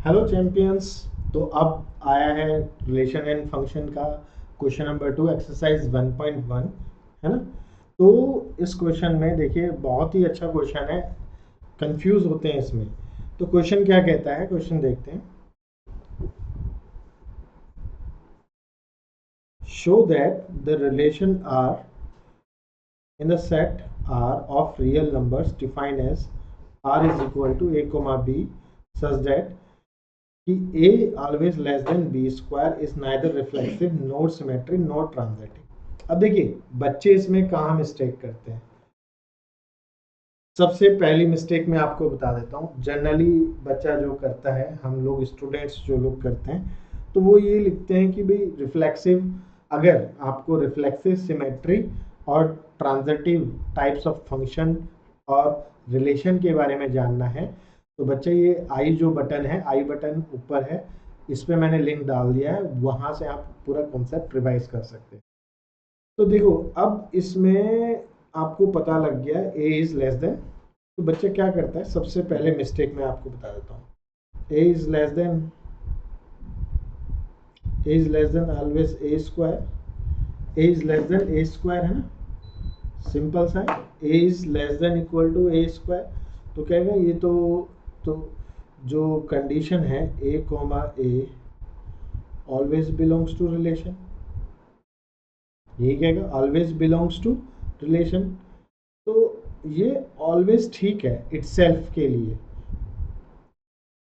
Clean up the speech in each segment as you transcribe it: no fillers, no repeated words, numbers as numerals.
Hello champions. तो अब आया है रिलेशन एंड फंक्शन का क्वेश्चन नंबर 2 एक्सरसाइज 1.1, है ना। तो इस क्वेश्चन में देखिए बहुत ही अच्छा क्वेश्चन है, कंफ्यूज होते हैं इसमें। तो क्वेश्चन क्या कहता है, क्वेश्चन देखते हैं। Show that the relation R in the set R of real numbers defined as R is equal to A comma B such that कि A always less than B square is neither reflexive nor symmetric nor transitive। अब देखिए बच्चे इसमें कहाँ mistake करते हैं। सबसे पहली मिस्टेक मैं आपको बता देता हूँ। जनरली बच्चा जो करता है, हम लोग स्टूडेंट्स जो लोग करते हैं, तो वो ये लिखते हैं कि भाई रिफ्लेक्सिव, अगर आपको रिफ्लेक्सिव, सिमेट्री और ट्रांजिटिव टाइप्स ऑफ फंक्शन और रिलेशन के बारे में जानना है, तो बच्चे ये आई जो बटन है, आई बटन ऊपर है, इस पर मैंने लिंक डाल दिया है, वहाँ से आप पूरा कॉन्सेप्ट रिवाइज कर सकते हैं। तो देखो अब इसमें आपको पता लग गया ए इज लेस देन। तो बच्चा क्या करता है, सबसे पहले मिस्टेक मैं आपको बता देता हूँ। A is less than, a is less than always a square. A is less than a square है ना, सिंपल सा है। A is less than equal to a square. तो कहेगा ये तो जो कंडीशन है a comma a always belongs to relation, ये कहेगा ऑलवेज बिलोंग्स टू रिलेशन। तो ये ऑलवेज ठीक है इटसेल्फ के लिए,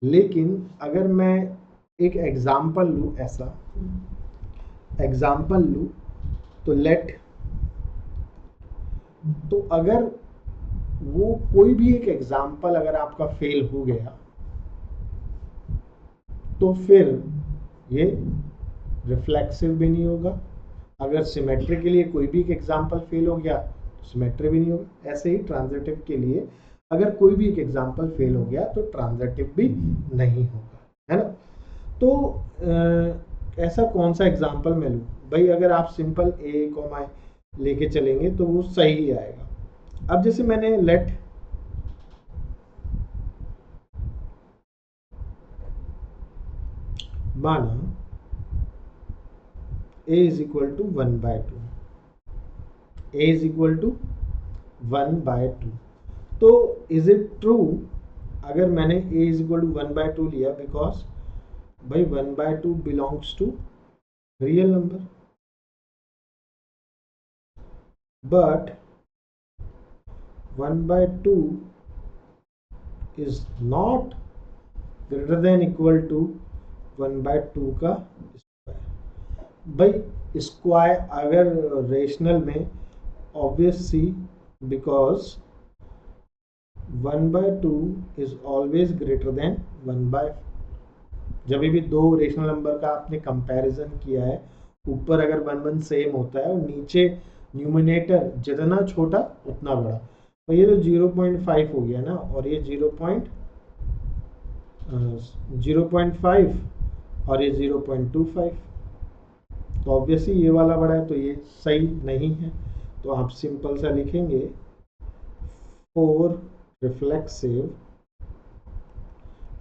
लेकिन अगर मैं एक एग्जाम्पल लूँ, ऐसा एग्जाम्पल लूँ तो लेट, तो अगर वो कोई भी एक एग्जाम्पल अगर आपका फेल हो गया तो फिर ये रिफ्लेक्सिव भी नहीं होगा। अगर सिमेट्री के लिए कोई भी एक एग्जाम्पल फेल हो गया तो सिमेट्री भी नहीं होगा। ऐसे ही ट्रांजिटिव के लिए अगर कोई भी एक एग्जाम्पल फेल हो गया तो ट्रांजिटिव भी नहीं होगा, है ना। तो ऐसा कौन सा एग्जाम्पल मैं लूँ भाई, अगर आप सिंपल ए कॉमा लेके चलेंगे तो वो सही आएगा। अब जैसे मैंने लेट माना a is equal to 1/2, a is equal to 1/2, तो इज इट ट्रू अगर मैंने a is equal to 1/2 लिया, बिकॉज भाई 1/2 belongs to real number, but 1/2 is not greater than equal to 1/2 का स्क्वायर। भाई स्क्वायर अगर रेशनल में obviously, because 1/2 is always greater than 1/, जब भी दो रेशनल नंबर का आपने कंपैरिजन किया है, ऊपर अगर 1 सेम होता है और नीचे न्यूमिनेटर जितना छोटा उतना बड़ा, तो ये तो 0.5 हो गया ना, और ये 0.5 और ये 0.25, तो ऑब्वियसली ये वाला बड़ा है, तो ये सही नहीं है। तो आप सिंपल सा लिखेंगे फॉर रिफ्लेक्सिव,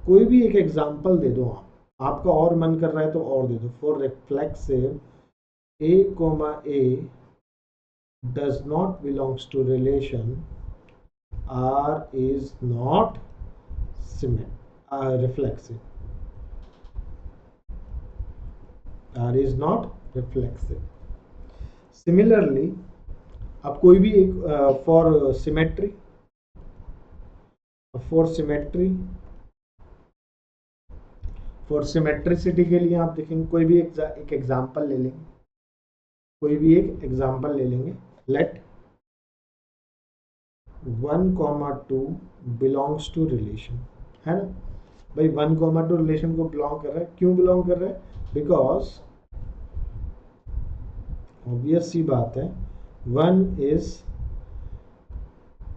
कोई भी एक एग्जांपल दे दो आप, आपका और मन कर रहा है तो और दे दो। For reflexive A comma A does not belongs to relation, R is not reflexive, R is not reflexive. Similarly अब कोई भी एक for symmetry, for symmetry, for symmetricity के लिए आप देखेंगे कोई भी एक एग्जांपल ले लेंगे, कोई भी एक एग्जांपल ले लेंगे। लेट 1,2 बिलोंग्स टू रिलेशन, है ना भाई। 1,2 रिलेशन को बिलोंग कर रहा है, क्यों बिलोंग कर रहा है, बिकॉज ऑब्वियस सी बात है 1 is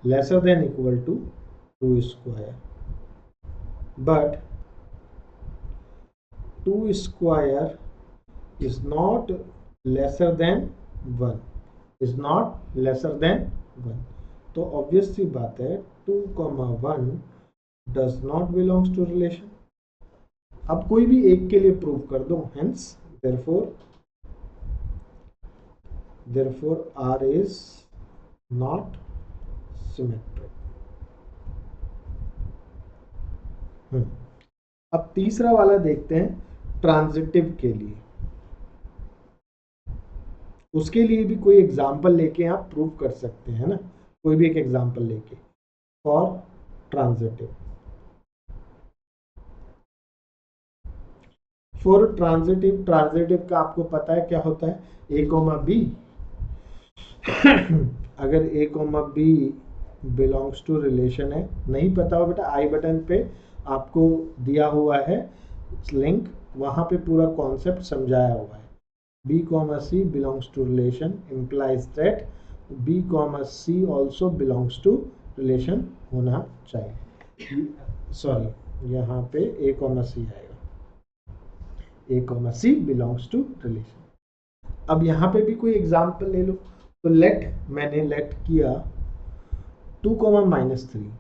lesser than equal to 2 square, but 2 square is not lesser than 1, is not lesser than 1। तो ऑब्वियस सी बात है 2,1 does not belongs to relation, अब कोई भी एक के लिए प्रूव कर दो, hence therefore R is not symmetric। अब तीसरा वाला देखते हैं ट्रांजिटिव के लिए। उसके लिए भी कोई एग्जाम्पल लेके आप प्रूव कर सकते हैं ना, कोई भी एक एग्जाम्पल लेके फॉर ट्रांजिटिव। फॉर ट्रांजिटिव का आपको पता है क्या होता है, ए कोमा बी। अगर a comma b belongs to relation है, नहीं पता हो बेटा आई बटन पे आपको दिया हुआ है लिंक, वहां पे पूरा कॉन्सेप्ट समझाया हुआ है। B comma C belongs to relation implies that B comma C also belongs to relation होना चाहिए। सॉरी यहाँ पे A comma C आएगा, A comma C belongs to relation। अब यहाँ पे भी कोई एग्जाम्पल ले लो, तो मैंने लेट किया 2 comma minus 3,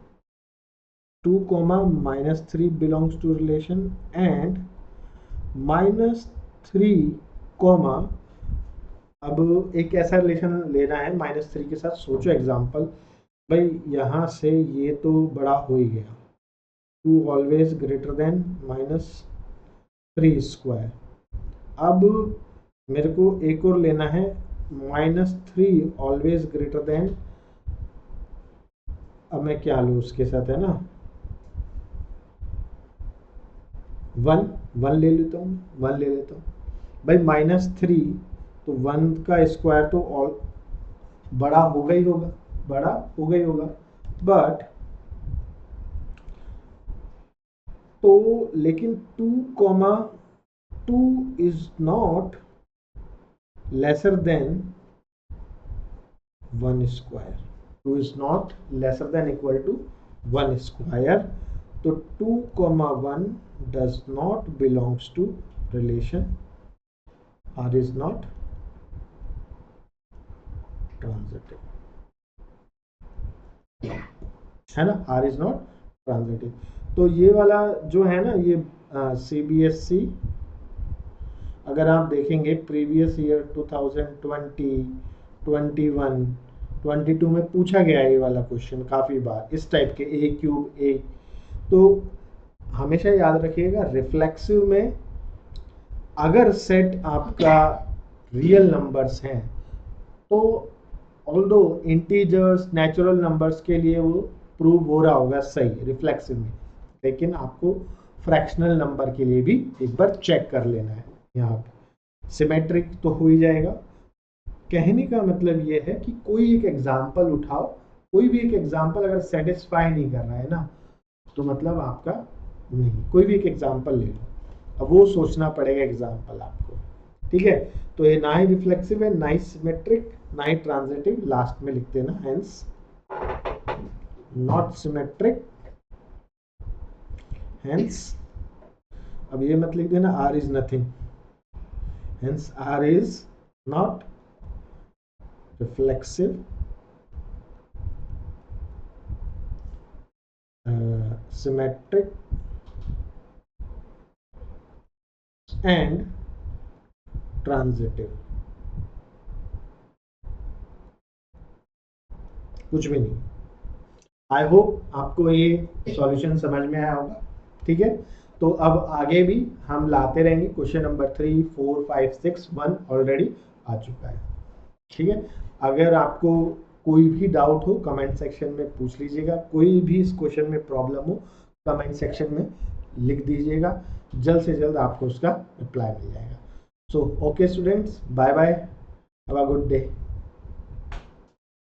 2 comma minus 3 belongs to relation and minus 3 comma, अब एक ऐसा रिलेशन लेना है -3 के साथ। सोचो एग्जांपल, भाई यहाँ से ये तो बड़ा हो ही गया, 2 ऑलवेज ग्रेटर देन -3 स्क्वायर। अब मेरे को एक और लेना है -3 ऑलवेज ग्रेटर देन, अब मैं क्या लूँ उसके साथ, है ना 1 ले लेता हूँ, 1 ले लेता हूँ भाई। -3 तो 1 का स्क्वायर तो ऑल बड़ा हो गई होगा, बड़ा हो गई होगा, बट तो लेकिन 2 is not lesser than 1 square, 2 is not lesser than equal to 1 square. तो 2, 1 does not belongs to relation R is not transitive, है ना, R is not transitive। तो ये वाला जो है ना, ये CBSE अगर आप देखेंगे प्रीवियस ईयर 2020, 21, 22 में पूछा गया है ये वाला क्वेश्चन काफ़ी बार, इस टाइप के A³ A। तो हमेशा याद रखिएगा रिफ्लेक्सिव में अगर सेट आपका रियल नंबर्स हैं तो ऑल्दो इंटीजर्स नेचुरल नंबर्स के लिए वो प्रूव हो रहा होगा सही रिफ्लेक्सिव में, लेकिन आपको फ्रैक्शनल नंबर के लिए भी एक बार चेक कर लेना है। यहाँ पे सिमेट्रिक तो हो ही जाएगा। कहने का मतलब ये है कि कोई एक एग्जाम्पल उठाओ, कोई भी एक एग्जाम्पल अगर सेटिस्फाई नहीं कर रहा है ना, तो मतलब आपका नहीं, कोई भी एक एग्जाम्पल ले लो, अब वो सोचना पड़ेगा एग्जाम्पल आपको, ठीक है। तो ये ना ही रिफ्लेक्सिव है, ना ही सिमेट्रिक, ना ही ट्रांजिटिव, लास्ट में लिख देना हेंस नॉट सिमेट्रिक, हेंस अब ये मत लिख देना R is nothing, hence R is not reflexive, symmetric and transitive, कुछ भी नहीं। आई होप आपको ये सॉल्यूशन समझ में आया होगा, ठीक है। तो अब आगे भी हम लाते रहेंगे, क्वेश्चन नंबर 3, 4, 5, 6, 1 ऑलरेडी आ चुका है, ठीक है। अगर आपको कोई भी डाउट हो कमेंट सेक्शन में पूछ लीजिएगा, कोई भी इस क्वेश्चन में प्रॉब्लम हो कमेंट सेक्शन में लिख दीजिएगा, जल्द से जल्द आपको उसका रिप्लाई मिल जाएगा। So okay students, bye bye, have a good day.